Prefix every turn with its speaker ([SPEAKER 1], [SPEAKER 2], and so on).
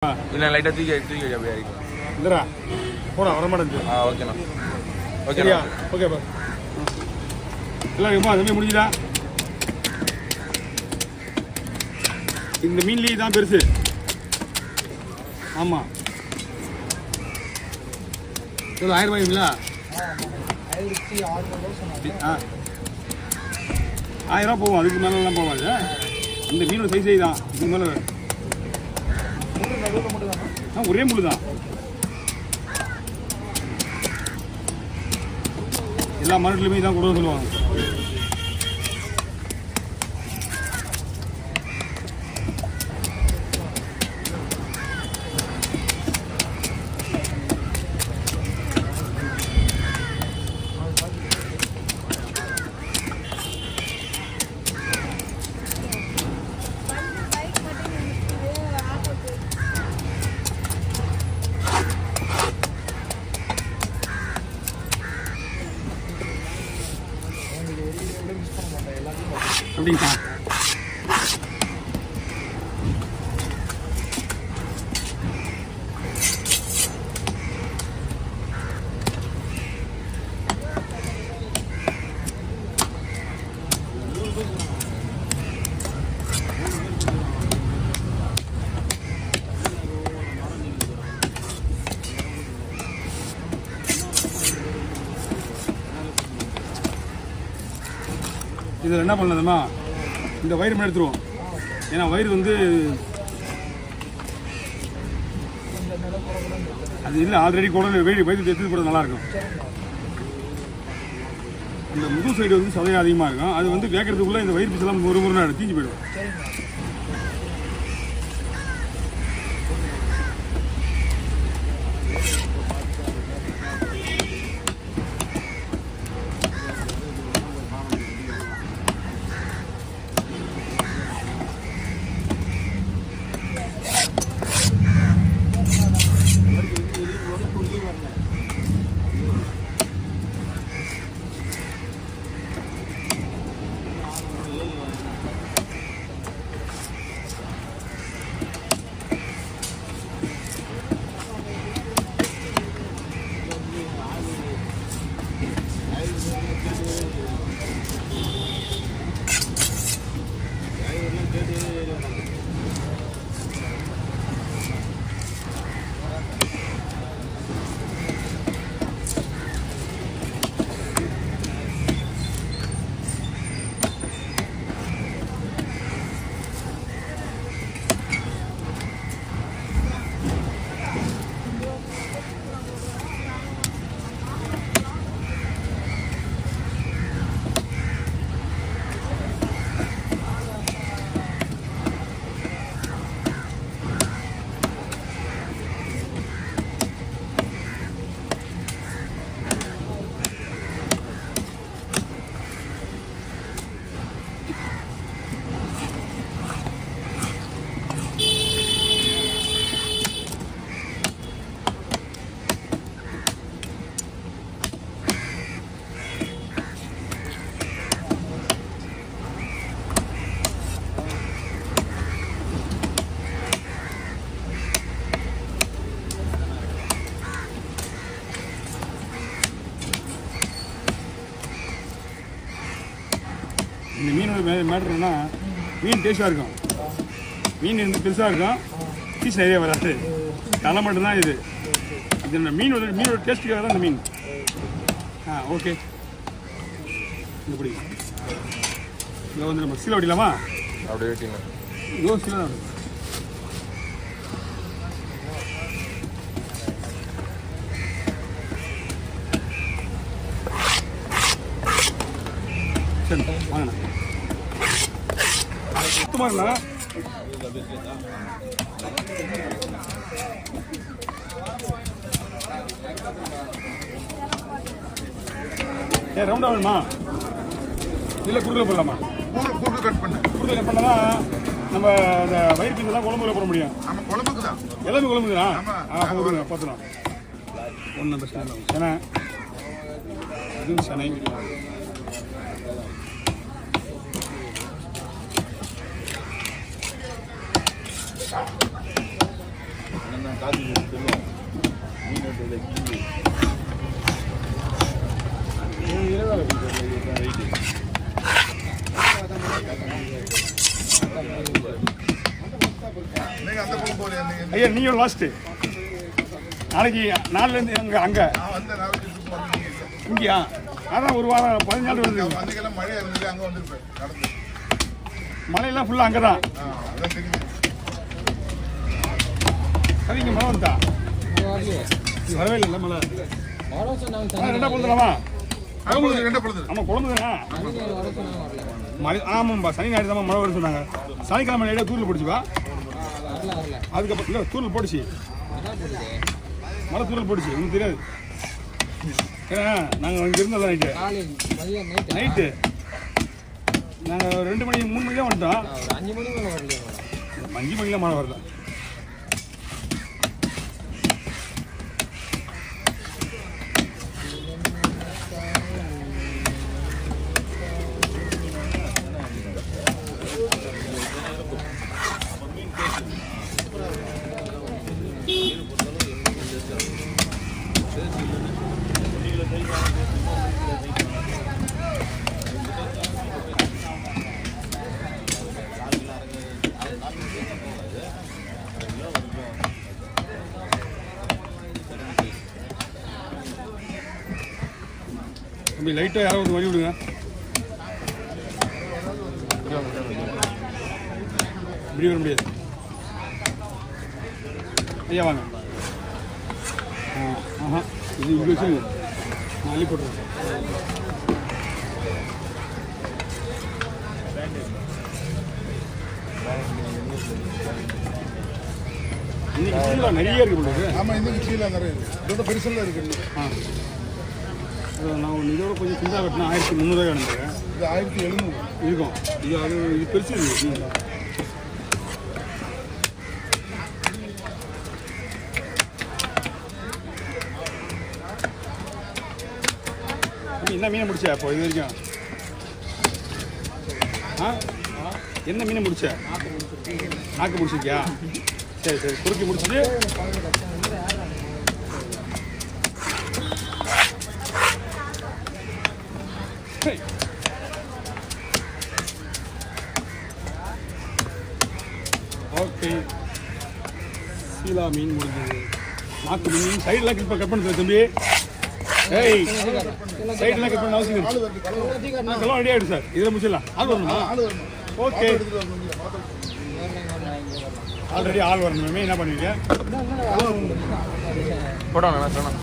[SPEAKER 1] இல்லை லைட்டாக தூக்கி அப்படியே அடிக்கலாம்.
[SPEAKER 2] இல்லைடா போடா வரமாட்டேங்குது.
[SPEAKER 1] ஓகேண்ணா.
[SPEAKER 2] ஓகேயா? ஓகேப்பா. எல்லாம் எப்போ அதுமாதிரி முடிஞ்சுதா? இந்த மீன்லேயே தான் பெருசு. ஆமாம். எவ்வளோ 1000 ரூபாய்ங்களா? 1000 ரூபா போகும். அதுக்கு மேலெலாம் போகாது. இந்த மீனோட சைஸே தான். இதுக்கு மேலே ஒரே முள்ளு தான். எல்லா மார்க்கெட்லையுமே தான் கொடுக்க சொல்லுவாங்க. அப்படிங்களா? இதில் என்ன பண்ணலாமா, இந்த வயிறு மேலே எடுத்துருவோம். ஏன்னா வயிறு வந்து அது இல்லை, ஆல்ரெடி குடல் வயிறு எடுத்து போட நல்லாயிருக்கும். இந்த முது சைடு வந்து சதையம் அதிகமாக இருக்கும். அது வந்து கேட்கறதுக்குள்ளே இந்த வயிறு பீசெல்லாம் ஒரு நேரம் தீஞ்சு போயிடும். இந்த மீனோட மேட்ருன்னா மீன் டேஸ்ட்டாக இருக்கும். மீன் வந்து பெருசாக இருக்கும், பீஸ் நிறைய வராது. தலை மட்டும்தான் இது. இது மீனோட டேஸ்ட்டுக்காக தான் இந்த மீன். ஓகே. இப்படி இங்கே வந்து நம்ம சீலை வெட்டிடலாமா?
[SPEAKER 1] அப்படியே வெட்டிங்க.
[SPEAKER 2] இதோ சீலை தான். சரி வாங்கண்ணா. சுத்தமாங்கண்ணா. ரவுண்டா வேணுமா? இல்லை குறுக்கில் போடலாமா?
[SPEAKER 3] குறுக்கு கட்
[SPEAKER 2] பண்ணா நம்ம அந்த வயிறு பீஸெல்லாம் குழம்புல போட முடியும்.
[SPEAKER 3] நம்ம குழம்புக்கு தான்
[SPEAKER 2] எல்லாமே குழம்புக்கு தான். பார்த்துலாம் ஒன்றும் பிரச்சனை இல்லை. செனை இதுவும் செனை.
[SPEAKER 3] நீங்க அந்த பக்கம் போறீங்க நீங்க
[SPEAKER 2] ஐயா நீங்க லாஸ்ட் நாளைக்கு நாலுலேருந்து அங்கே
[SPEAKER 3] நான் வந்த நாளைக்கு
[SPEAKER 2] இங்கேயா அதான் ஒரு வாரம் 15 நாள் வருது
[SPEAKER 3] அன்னைக்கெல்லாம் மழை இருந்தது அங்க வந்துருப்பேன் நடந்து
[SPEAKER 2] மழையெல்லாம் ஃபுல்லாக அங்கே தான்
[SPEAKER 3] அதான் தெரியும்
[SPEAKER 2] சரி இங்கே மழை வந்துட்டா இது வரவே இல்லை மழை ரெண்டா பொழுதுலாமா
[SPEAKER 3] ரெண்டு பொழுது
[SPEAKER 2] ஆமாம் குழம்பு தானே மழை ஆமாம்பா சனி ஞாயிறு தான் மழை வரும்னு சொன்னாங்க சனிக்கிழமை நைட்டாக தூரில் போட்டுச்சுப்பா அதுக்கப்புறம் இல்லை தூரில் போட்டுச்சு மழை தூரில் போட்டுச்சு உங்களுக்கு தெரியாது ஏன்னா நாங்கள் இங்கே இருந்தோம் நைட்டு நைட்டு நாங்கள் 2 மணி 3 மணி தான் வந்துட்டோம் 5 மணிக்கெலாம் மழை வரல அப்படி லைட்டாக யாராவது வழி விடுங்க இப்படி வர முடியாது ஐயா வாங்க ஆஹா இது இப்படி வச்சுருங்க நான் அள்ளி போட்டுருக்கேன் இன்னைக்கு சீலா நிறைய இருக்கு போட்டு
[SPEAKER 3] ஆமா இன்னைக்கு சீலா நிறைய இருக்கு இதோட பெருசெல்லாம் இருக்கு
[SPEAKER 2] ஆ நான் ஒன்று இதோட கொஞ்சம் சின்னதாக வெட்டினா 1300 கிடந்துருக்கேன்
[SPEAKER 3] இது 1700
[SPEAKER 2] இருக்கும் இது அது இது பெருசு இருக்கு என்ன மீனை முடிச்ச இப்போ இது வரைக்கும் ஆ என்ன மீனை முடிச்ச நாக்கு முடிச்சிருக்கியா சரி சரி குறுக்கி முடிச்சுட்டு ஓகே சீலா மீன் முடிஞ்சது நாக்கு மீன் சைடெலாம் கட் பண்ணுறது தம்பி ஏய் சைடெலாம் கட் பண்ண அவசியம் கலாம் ரெடி ஆகிடும் சார் இதில் முடிச்சிடலாம் ஆள் வரணுமா ஓகே ஆல்ரெடி ஆள் வரணுமே என்ன பண்ணுவீங்க
[SPEAKER 1] போட்டோண்ணா